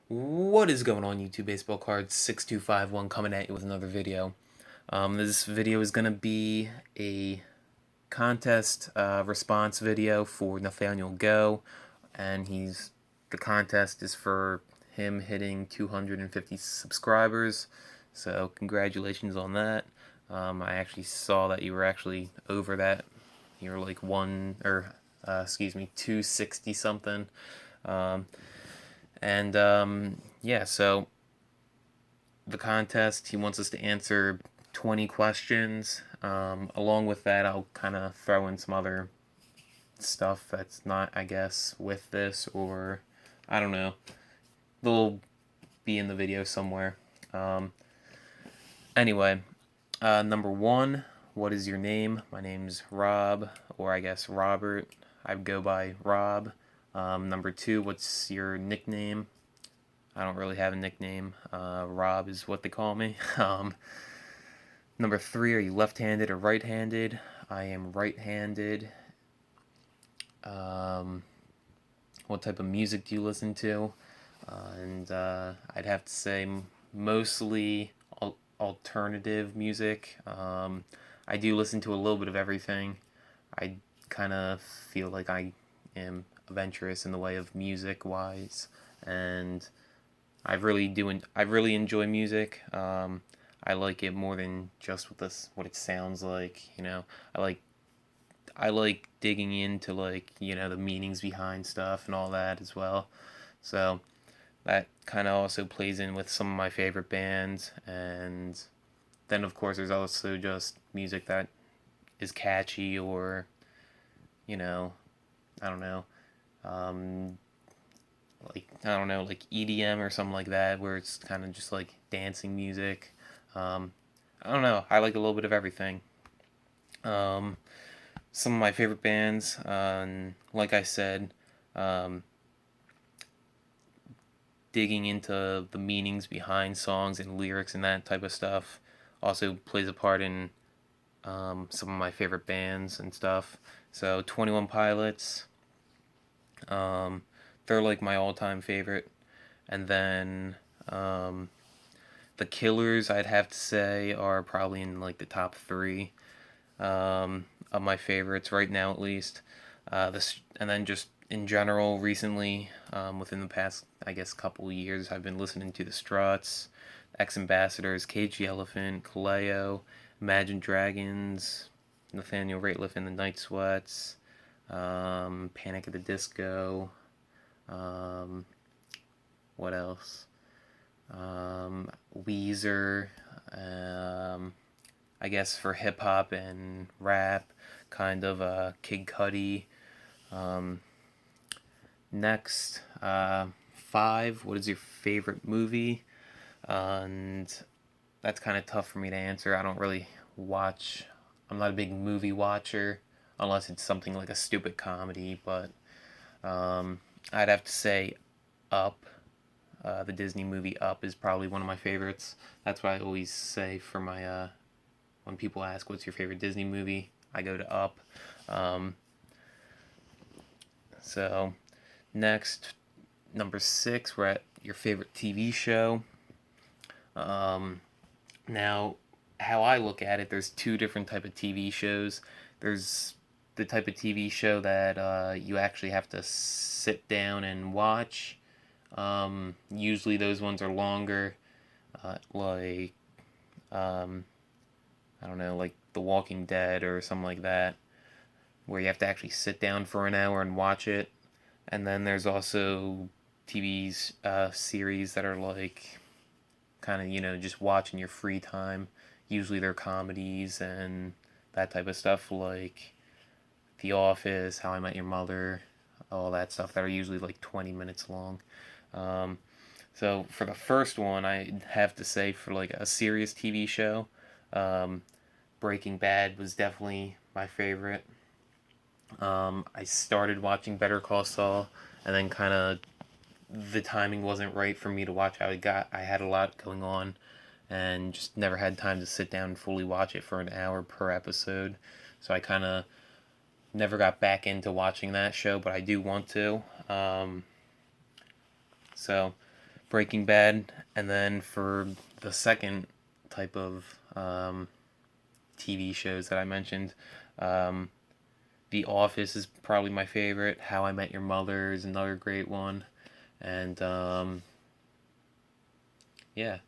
What is going on, YouTube? Baseball Cards 6251 coming at you with another video. This video is going to be a contest response video for Nathaniel Go, and the contest is for him hitting 250 subscribers, so congratulations on that. I actually saw that you were actually over that. You were like 260 something. Yeah, so the contest, he wants us to answer 20 questions. Along with that, I'll kind of throw in some other stuff that's not, I guess, with this, or I don't know. They'll be in the video somewhere. Anyway, number one, what is your name? My name's Rob, or I guess Robert. I go by Rob. Number two, what's your nickname? I don't really have a nickname. Rob is what they call me. Number three, are you left-handed or right-handed? I am right-handed. What type of music do you listen to? I'd have to say mostly alternative music. I do listen to a little bit of everything. I kind of feel like I am adventurous in the way of music-wise, and I really enjoy music. I like it more than just what it sounds like. I like I like digging into the meanings behind stuff and all that as well. So that kind of also plays in with some of my favorite bands, and then of course there's also just music that is catchy, or you know I don't know, like EDM or something like that, where it's kind of just like dancing music. I don't know. I like a little bit of everything. Um, some of my favorite bands, like I said, um, digging into the meanings behind songs and lyrics and that type of stuff also plays a part in some of my favorite bands and stuff. So 21 Pilots, um, they're like my all-time favorite. And then the Killers, I'd have to say, are probably in like the top three of my favorites right now, at least. And then just in general, recently, within the past, I guess, couple years, I've been listening to the Struts, Ex Ambassadors, Cage the Elephant, Kaleo, Imagine Dragons, Nathaniel Rateliff and the Night Sweats, Panic at the Disco. Um, what else? Weezer. Um, I guess for hip hop and rap, kind of Kid Cudi. Um, Next, five. What is your favorite movie? And that's kind of tough for me to answer. I don't really watch. I'm not a big movie watcher unless it's something like a stupid comedy. But I'd have to say Up. The Disney movie Up is probably one of my favorites. That's what I always say for my when people ask what's your favorite Disney movie, I go to Up. Um, so next, number six, we're at your favorite TV show. Um, Now, how I look at it, there's two different type of TV shows. There's the type of TV show that you actually have to sit down and watch. Usually those ones are longer, like um, I don't know, like The Walking Dead or something like that, where you have to actually sit down for an hour and watch it. And then there's also TV's series that are like kind of just watching your free time. Usually they're comedies and that type of stuff, like The Office, How I Met Your Mother, all that stuff that are usually like 20 minutes long. Um, so for the first one, I have to say, for like a serious TV show, um, Breaking Bad was definitely my favorite. I started watching Better Call Saul, and then kind of the timing wasn't right for me to watch. I had a lot going on, and just never had time to sit down and fully watch it for an hour per episode. So I kind of never got back into watching that show, but I do want to. So Breaking Bad, and then for the second type of TV shows that I mentioned, um, The Office is probably my favorite. How I Met Your Mother is another great one, and yeah,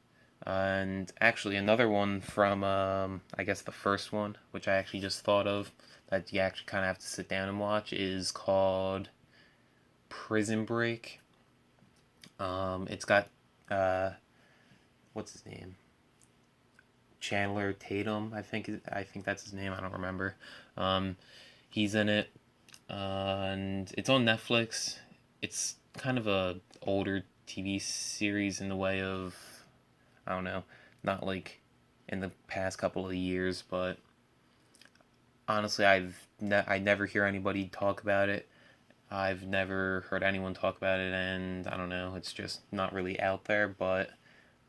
and actually another one from I guess the first one, which I actually just thought of that you actually kind of have to sit down and watch, is called Prison Break. It's got uh, what's his name? Chandler Tatum, I think that's his name. I don't remember. Um, he's in it, and it's on Netflix. It's kind of a older TV series in the way of, I don't know, not like in the past couple of years, but honestly, I never hear anybody talk about it. I've never heard anyone talk about it, and I don't know, it's just not really out there, but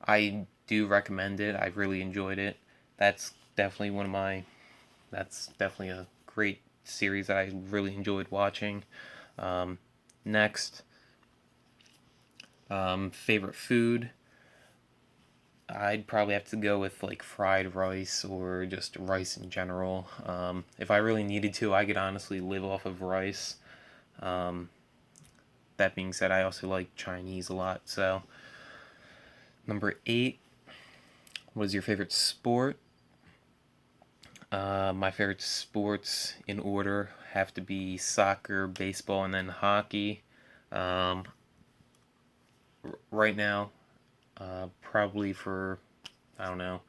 I do recommend it. I really enjoyed it. That's definitely one of my. That's definitely a great series that I really enjoyed watching. Um, Next, favorite food. I'd probably have to go with like fried rice or just rice in general. If I really needed to, I could honestly live off of rice. Um, that being said, I also like Chinese a lot. So, number 8, what is your favorite sport? My favorite sports in order have to be soccer, baseball, and then hockey. Um, right now, probably for, I don't know,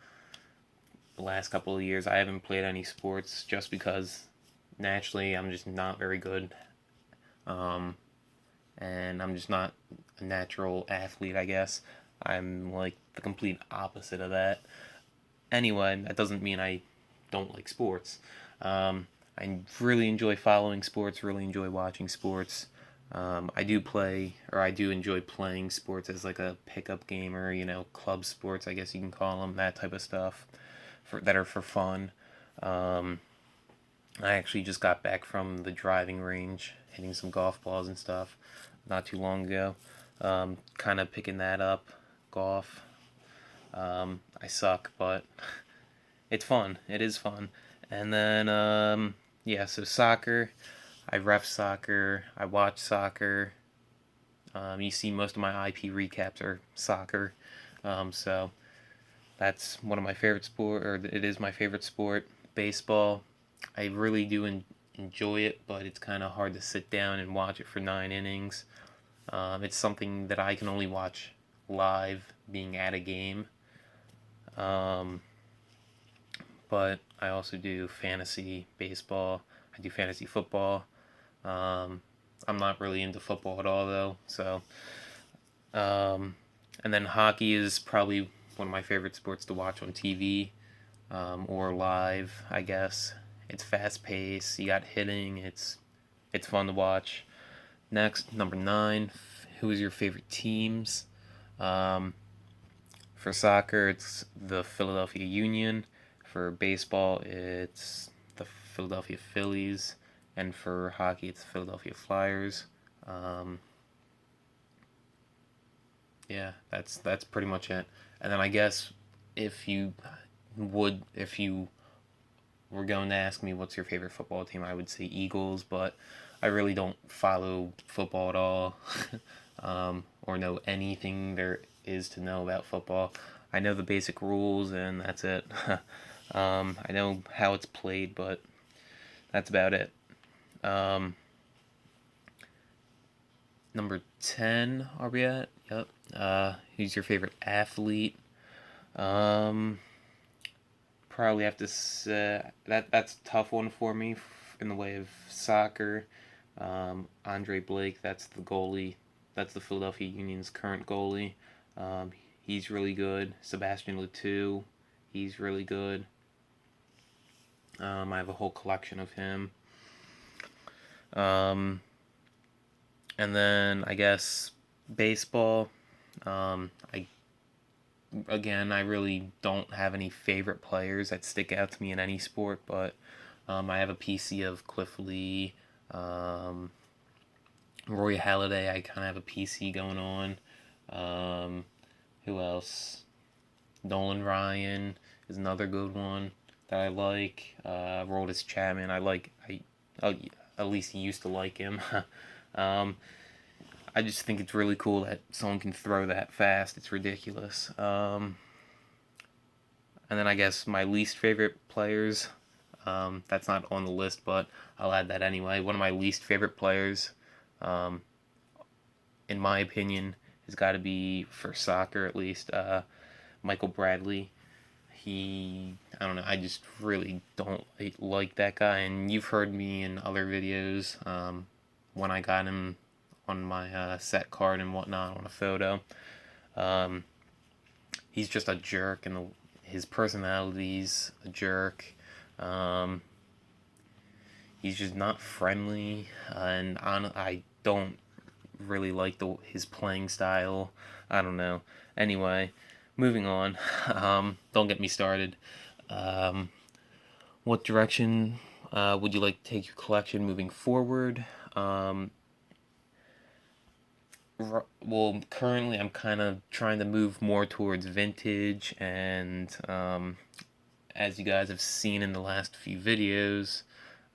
the last couple of years, I haven't played any sports just because naturally I'm just not very good. Um, and I'm just not a natural athlete, I guess. I'm like the complete opposite of that. Anyway, that doesn't mean I don't like sports. I really enjoy following sports, really enjoy watching sports. I do enjoy playing sports as like a pickup gamer, club sports, I guess you can call them, that type of stuff that are for fun. Um, I actually just got back from the driving range, hitting some golf balls and stuff, not too long ago. Kind of picking that up, golf. I suck, but it's fun. It is fun. And then, yeah, so soccer. I ref soccer. I watch soccer. You see, most of my IP recaps are soccer. So that's one of my favorite sport, or it is my favorite sport. Baseball. I really do enjoy it, but it's kind of hard to sit down and watch it for 9 innings. It's something that I can only watch live, being at a game. Um, but I also do fantasy baseball. I do fantasy football. Um, I'm not really into football at all though. So, um, and then hockey is probably one of my favorite sports to watch on TV, or live. I guess it's fast paced. You got hitting. It's fun to watch. Next, number 9. Who is your favorite teams? Um, for soccer, it's the Philadelphia Union. For baseball, it's the Philadelphia Phillies. And for hockey, it's the Philadelphia Flyers. Um, yeah, that's pretty much it. And then I guess if you if you were going to ask me what's your favorite football team, I would say Eagles, but I really don't follow football at all, or know anything there is to know about football. I know the basic rules and that's it. I know how it's played, but that's about it. Um, Number 10, are we at? Yep. Who's your favorite athlete? Um, Probably have to say that's a tough one for me in the way of soccer. Andre Blake, that's the goalie. That's the Philadelphia Union's current goalie. Um, he's really good. Sebastian Letou, he's really good. I have a whole collection of him. Um, and then I guess baseball. I Again, I really don't have any favorite players that stick out to me in any sport, but I have a PC of Cliff Lee, um, Roy Halladay. I kind of have a PC going on. Um, who else? Nolan Ryan is another good one that I like. Roldis Chapman, oh, at least he used to like him. um, I just think it's really cool that someone can throw that fast. It's ridiculous. And then I guess my least favorite players. That's not on the list, but I'll add that anyway. One of my least favorite players, um, in my opinion, has got to be for soccer at least. Michael Bradley. I don't know. I just really don't like that guy. And you've heard me in other videos when I got him on my set card and whatnot on a photo. Um, he's just a jerk, and his personality's a jerk. Um, he's just not friendly, and I don't really like his playing style. I don't know. Anyway, moving on. Don't get me started. Um, what direction would you like to take your collection moving forward? Well, currently I'm kind of trying to move more towards vintage, and as you guys have seen in the last few videos,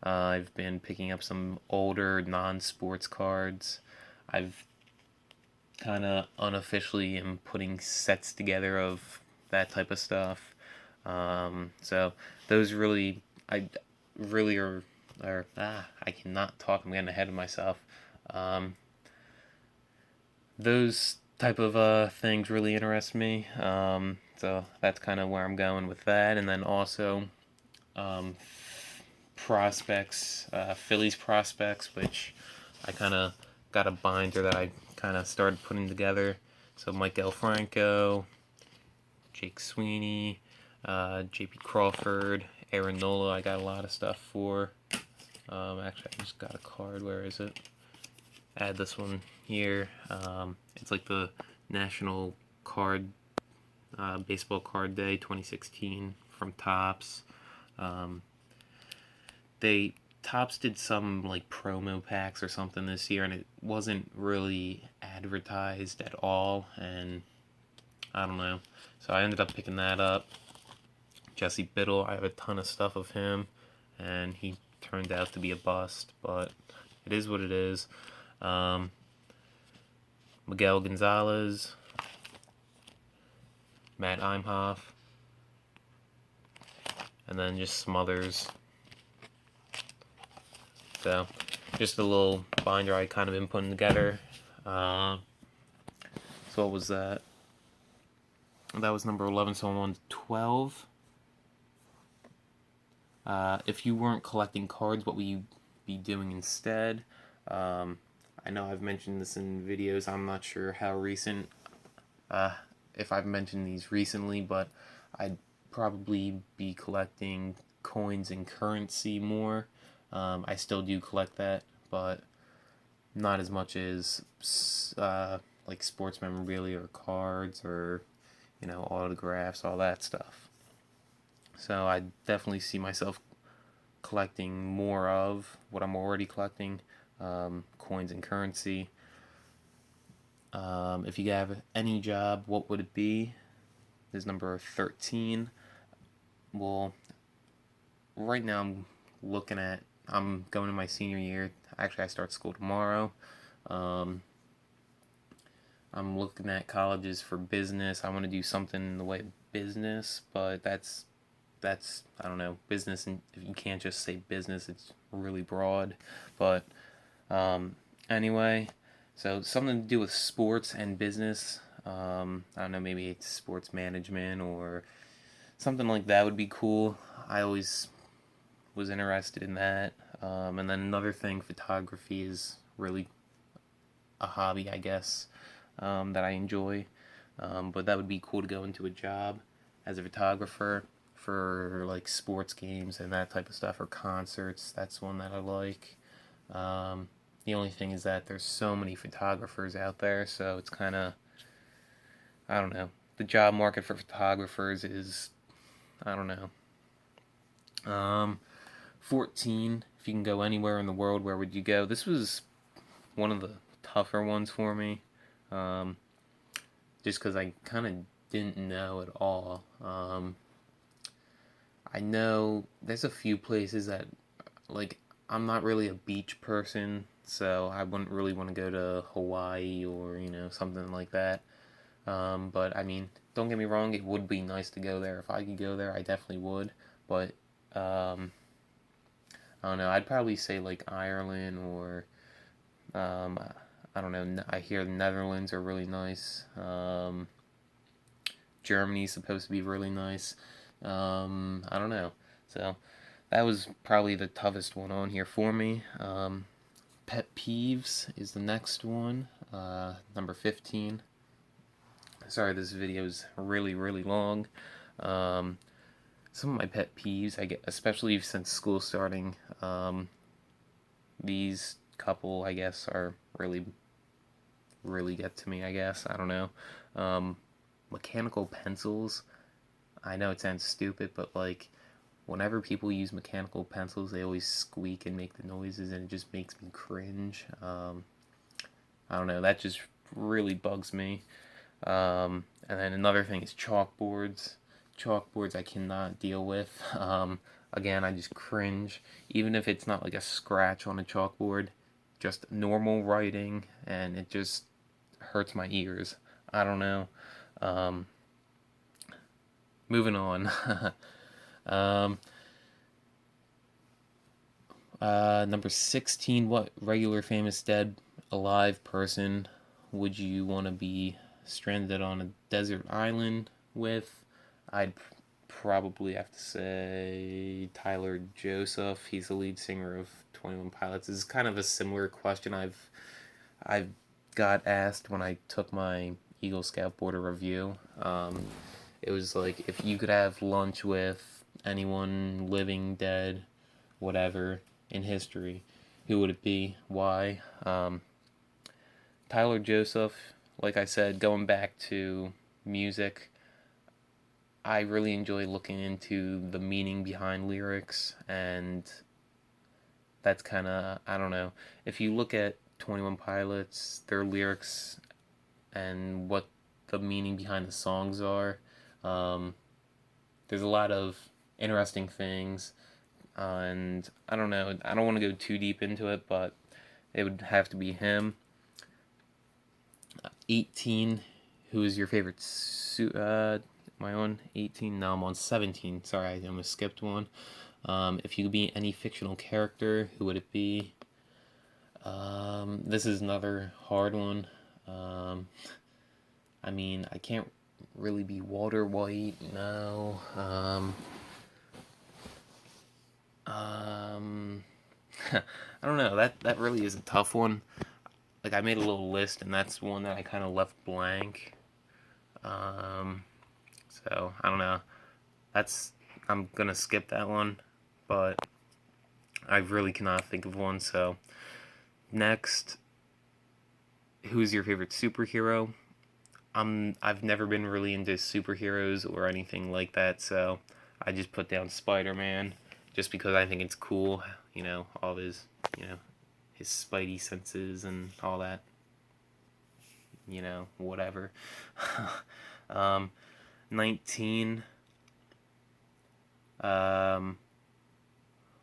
I've been picking up some older non-sports cards. I've kind of unofficially am putting sets together of that type of stuff. So those really, I really I cannot talk. I'm getting ahead of myself. Um, those type of things really interest me. So that's kind of where I'm going with that, and then also um, prospects, Phillies prospects, which I kind of got a binder that I kind of started putting together. So Mike Franco, Jake Sweeney, J.P. Crawford, Aaron Nola. I got a lot of stuff for. Actually, I just got a card. Where is it? Add this one here. It's like the National Card Baseball Card Day 2016 from Topps. Um, they Topps did some like promo packs or something this year, and it wasn't really advertised at all, and I don't know. So I ended up picking that up. Jesse Biddle, I have a ton of stuff of him, and he turned out to be a bust, but it is what it is. Miguel Gonzalez, Matt Imhoff, and then just some others. So, just a little binder I kind of been putting together. So what was that? That was number 11, so I'm on 12. If you weren't collecting cards, what would you be doing instead? I know I've mentioned this in videos. I'm not sure how recent, if I've mentioned these recently, but I'd probably be collecting coins and currency more. I still do collect that, but not as much as like sports memorabilia or cards or autographs, all that stuff. So I definitely see myself collecting more of what I'm already collecting, coins and currency. If you have any job, what would it be? Is number 13. Well, right now I'm going to my senior year. Actually, I start school tomorrow. Um, I'm looking at colleges for business. I want to do something in the way of business, but that's I don't know, business, and if you can't just say business, it's really broad. But anyway, so something to do with sports and business. I don't know, maybe it's sports management or something like that would be cool. I always was interested in that. And then another thing, photography is really a hobby, I guess, that I enjoy. But that would be cool to go into a job as a photographer for like sports games and that type of stuff, or concerts. That's one that I like. The only thing is that there's so many photographers out there, so it's kind of, I don't know. The job market for photographers is, I don't know. 14, if you can go anywhere in the world, where would you go? This was one of the tougher ones for me. just because I kind of didn't know at all. I know there's a few places that, like, I'm not really a beach person, so I wouldn't really want to go to Hawaii or, something like that. But I mean, don't get me wrong, it would be nice to go there. If I could go there, I definitely would. But um, I don't know. I'd probably say like Ireland or um, I don't know. I hear the Netherlands are really nice. Germany's supposed to be really nice. I don't know. So that was probably the toughest one on here for me. Pet peeves is the next one. Number 15. Sorry, this video is really, really long. Um, some of my pet peeves, I get, especially since school starting, these couple, I guess, are really, really get to me, I guess. I don't know. Um, Mechanical pencils. I know it sounds stupid, but like, whenever people use mechanical pencils, they always squeak and make the noises, and it just makes me cringe. I don't know. That just really bugs me. And then another thing is chalkboards. Chalkboards I cannot deal with. Again, I just cringe. Even if it's not like a scratch on a chalkboard, just normal writing, and it just hurts my ears. I don't know. Um, Moving on. um, Number 16. What regular, famous, dead, alive person would you want to be stranded on a desert island with? I'd probably have to say Tyler Joseph. He's the lead singer of 21 Pilots. This is kind of a similar question I've got asked when I took my Eagle Scout Border review. It was like, if you could have lunch with anyone living, dead, whatever, in history, who would it be? Why? Tyler Joseph, like I said, going back to music, I really enjoy looking into the meaning behind lyrics, and that's kind of, I don't know. If you look at 21 Pilots, their lyrics and what the meaning behind the songs are, um, there's a lot of interesting things, and I don't know. I don't want to go too deep into it, but it would have to be him. 18. Who is your favorite am I on 18? No, I'm on 17. Sorry, I almost skipped one. If you could be any fictional character, who would it be? This is another hard one. I mean, I can't really be Walter White. No. I don't know. That really is a tough one. Like, I made a little list, and that's one that I kind of left blank. Um, so I don't know. That's I'm gonna skip that one, but I really cannot think of one. So next, who's your favorite superhero? I've never been really into superheroes or anything like that, so I just put down Spider-Man just because I think it's cool. All his his spidey senses and all that. Whatever. um, 19. Um,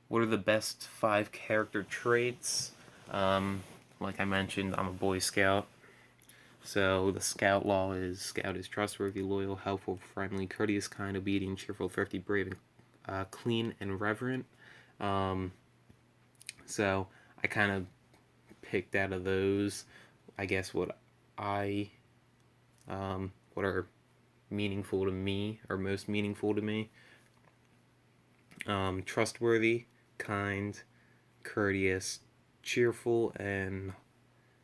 what are the best 5 character traits? Like I mentioned, I'm a Boy Scout. So the Scout law is: Scout is trustworthy, loyal, helpful, friendly, courteous, kind, obedient, cheerful, thrifty, brave, and clean and reverent. Um, so I kind of picked out of those, I guess, I what are meaningful to me, or most meaningful to me. Trustworthy, kind, courteous, cheerful, and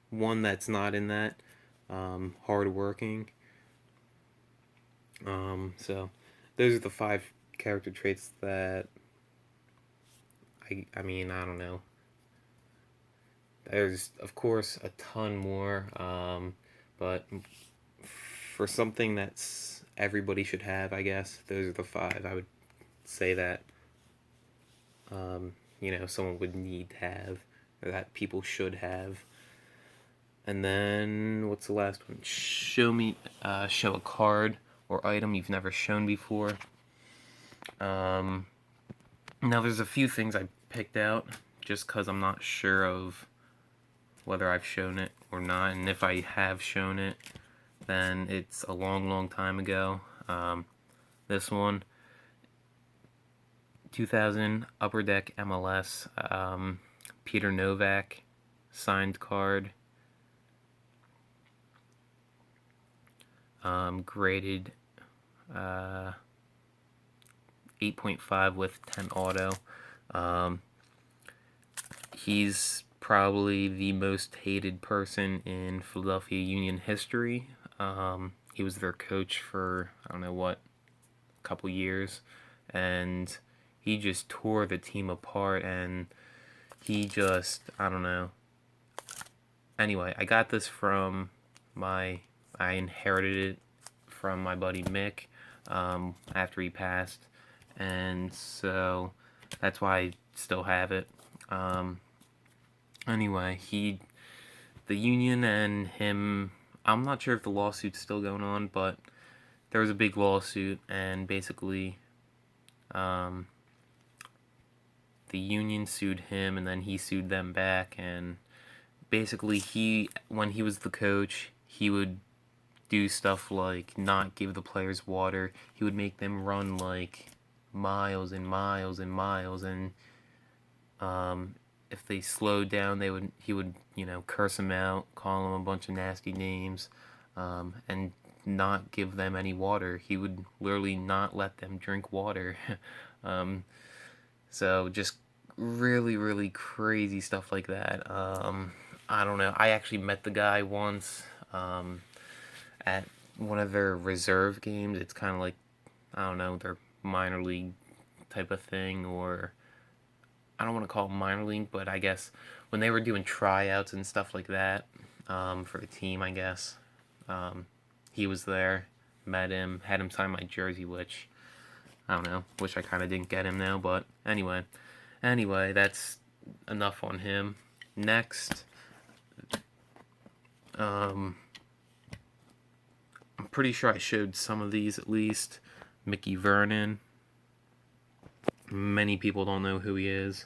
one that's not in that, hardworking. So those are the 5 character traits that I mean, I don't know. There's, of course, a ton more, but for something that's everybody should have, I guess, those are the 5. I would say that, someone would need to have, or that people should have. And then, what's the last one? Show a card or item you've never shown before. Now, there's a few things I picked out just because I'm not sure of whether I've shown it or not. And if I have shown it, then it's a long, long time ago. This one, 2000 Upper Deck MLS, Peter Novak, signed card. Graded 8.5 with 10 auto. He's probably the most hated person in Philadelphia Union history. He was their coach for, I don't know what, a couple years, and he just tore the team apart, and he just, I don't know. Anyway, I got this from I inherited it from my buddy Mick after he passed, and so that's why I still have it. Anyway, the Union and him, I'm not sure if the lawsuit's still going on, but there was a big lawsuit, and basically the Union sued him, and then he sued them back, and basically when he was the coach, he would do stuff like not give the players water. He would make them run like miles and miles and miles, and if they slowed down, he would curse them out, call them a bunch of nasty names, and not give them any water. He would literally not let them drink water. So just really, really crazy stuff like that. I don't know. I actually met the guy once at one of their reserve games. It's kind of like, I don't know, their minor league type of thing, or I don't want to call it minor league, but I guess when they were doing tryouts and stuff like that for the team, I guess, he was there, met him, had him sign my jersey, which, I don't know, wish I kind of didn't get him now, but anyway, that's enough on him. Next, I'm pretty sure I showed some of these at least. Mickey Vernon. Many people don't know who he is.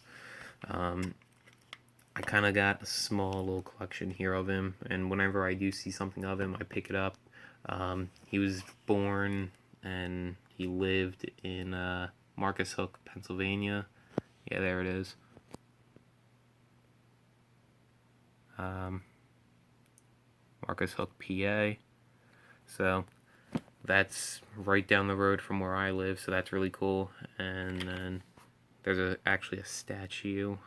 I kind of got a small little collection here of him, and whenever I do see something of him, I pick it up. He was born and he lived in Marcus Hook, Pennsylvania. Yeah, there it is. Marcus Hook, PA. So that's right down the road from where I live, so that's really cool. And then there's actually a statue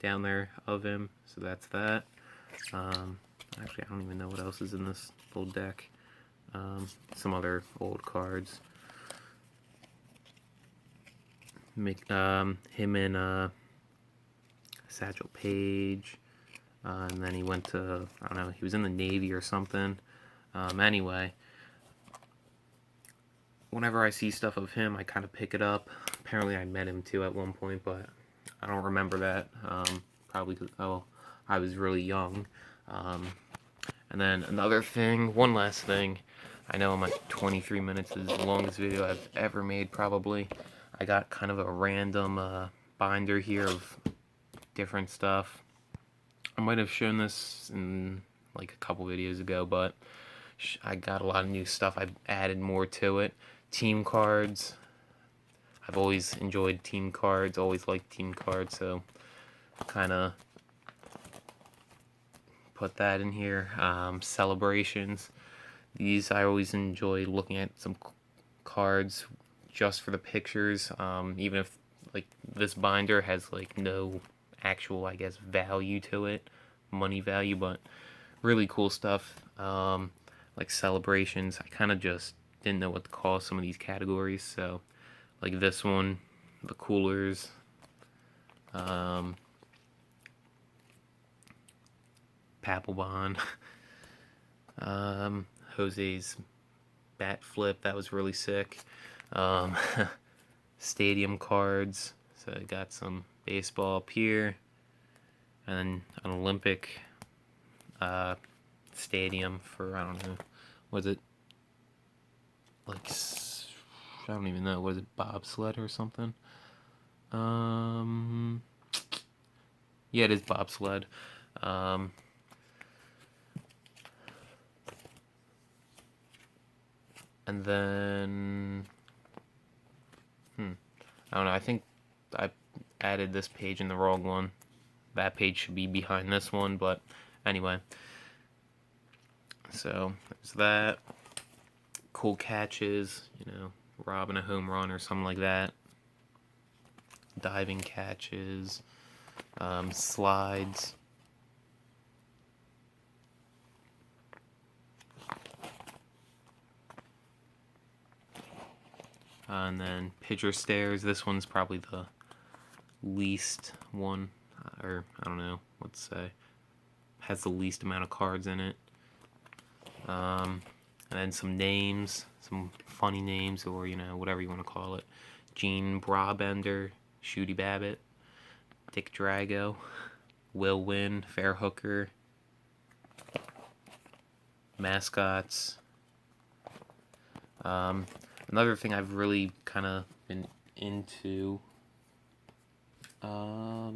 down there of him, so that's that. Actually, I don't even know what else is in this little deck. Some other old cards. Him and Satchel Paige, and then he went to, I don't know, he was in the Navy or something. Anyway, whenever I see stuff of him, I kind of pick it up. Apparently I met him too at one point, but I don't remember that. Probably because, I was really young. And then another thing, one last thing. I know my 23 minutes is the longest video I've ever made, probably. I got kind of a random binder here of different stuff. I might have shown this in like a couple videos ago, but I got a lot of new stuff. I've added more to it. Team cards. I've always enjoyed team cards, always liked team cards, so kind of put that in here. Celebrations. These, I always enjoy looking at some cards just for the pictures, even if like this binder has like no actual, I guess, value to it, money value, but really cool stuff. Like celebrations, I kind of just didn't know what to call some of these categories, so like this one, the coolers, Papelbon, Jose's bat flip, that was really sick. Stadium cards, so I got some baseball up here, and then an Olympic stadium for, I don't know, was it like, I don't even know, was it bobsled or something? Yeah, it is bobsled. Um, and then, I don't know, I think I added this page in the wrong one. That page should be behind this one, but anyway. So, there's that. Cool catches, robbing a home run or something like that. Diving catches, slides. And then pitcher stairs. This one's probably the least one, or I don't know what to say. Has the least amount of cards in it. And then some names, some funny names, or whatever you want to call it. Gene Brabender, Shooty Babbitt, Dick Drago, Will Win, Fair Hooker, Mascots. Another thing I've really kind of been into. I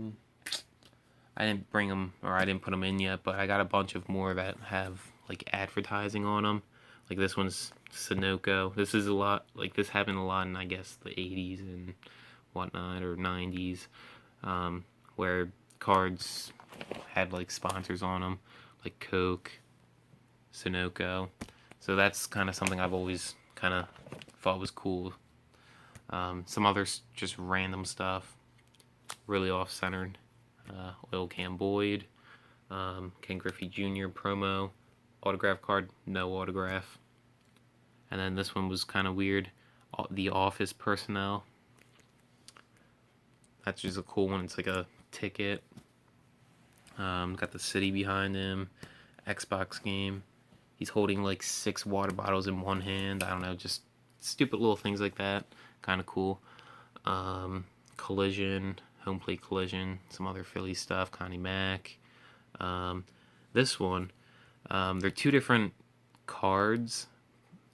didn't bring them, or I didn't put them in yet, but I got a bunch of more that have like advertising on them. Like this one's Sunoco. This is a lot, like this happened a lot in, I guess, the 80s and whatnot, or 90s, where cards had like sponsors on them, like Coke, Sunoco. So that's kind of something I've always kind of thought was cool. Some others, just random stuff, really off-centered. Oil Can Boyd, Ken Griffey Jr. promo, autograph card, no autograph. And then this one was kind of weird, The Office Personnel. That's just a cool one. It's like a ticket. Got the city behind him, Xbox game. He's holding like 6 water bottles in one hand. I don't know, just stupid little things like that. Kind of cool. Collision, Home Plate Collision, some other Philly stuff, Connie Mack. This one, they're 2 different cards,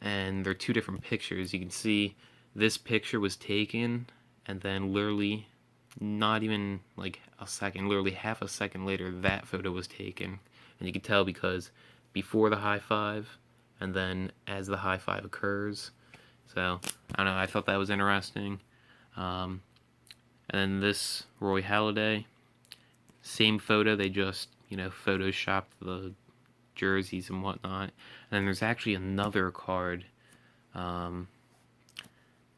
and they're 2 different pictures. You can see this picture was taken, and then literally, not even like a second, literally half a second later, that photo was taken. And you can tell because before the high five, and then as the high five occurs. So, I don't know, I thought that was interesting. And then this, Roy Halladay, same photo, they just, photoshopped the jerseys and whatnot. And then there's actually another card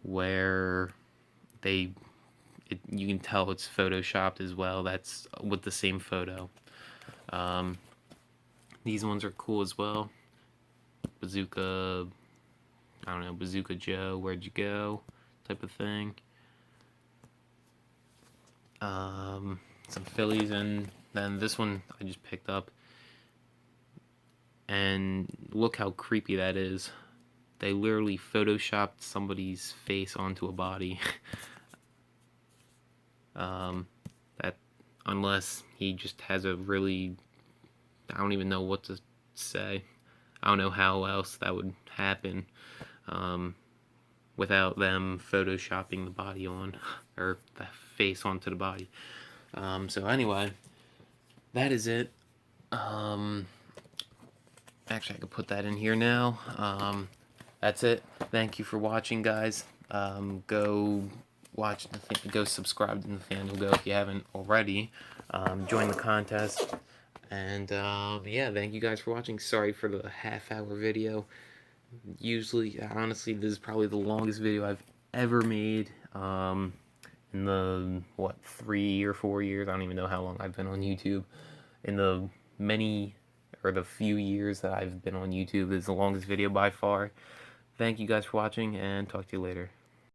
where you can tell it's photoshopped as well. That's with the same photo. These ones are cool as well. Bazooka, I don't know, Bazooka Joe, where'd you go? Type of thing. Some Phillies, and then this one I just picked up. And look how creepy that is. They literally photoshopped somebody's face onto a body. That, unless he just has a really, I don't even know what to say. I don't know how else that would happen without them photoshopping the body on, or the face onto the body. So anyway, that is it. Actually, I could put that in here now. That's it. Thank you for watching, guys. Go watch, go subscribe to Nathaniel Go if you haven't already. Join the contest. And yeah, thank you guys for watching. Sorry for the half-hour video. Usually, honestly, this is probably the longest video I've ever made. In the, 3 or 4 years, I don't even know how long I've been on YouTube. In the the few years that I've been on YouTube, this is the longest video by far. Thank you guys for watching, and talk to you later.